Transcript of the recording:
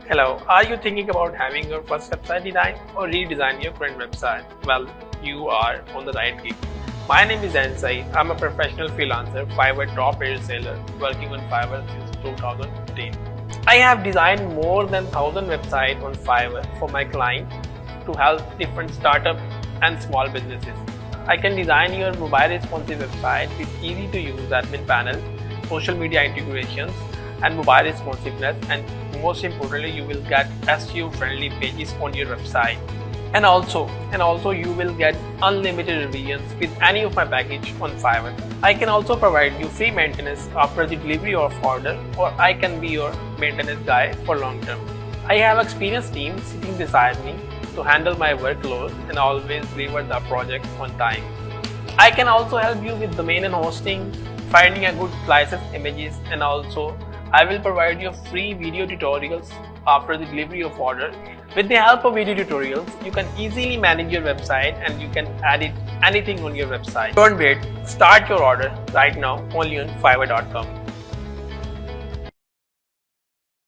Hello, are you thinking about having your first website design or redesign your current website? Well, you are on the right gig. My name is Ansai. I'm a professional freelancer, Fiverr top reseller, working on Fiverr since 2015. I have designed more than 1,000 websites on Fiverr for my client to help different startups and small businesses. I can design your mobile responsive website with easy to use admin panel, social media integrations, and mobile responsiveness, and most importantly you will get SEO friendly pages on your website, and also you will get unlimited revisions with any of my package on Fiverr. I can also provide you free maintenance after the delivery of order, or I can be your maintenance guy for long term. I have experienced teams sitting beside me to handle my workload and always deliver the project on time. I can also help you with domain and hosting, finding a good licensed images, and also I will provide you free video tutorials after the delivery of order. With the help of video tutorials, you can easily manage your website and you can edit anything on your website. Don't wait, start your order right now only on Fiverr.com.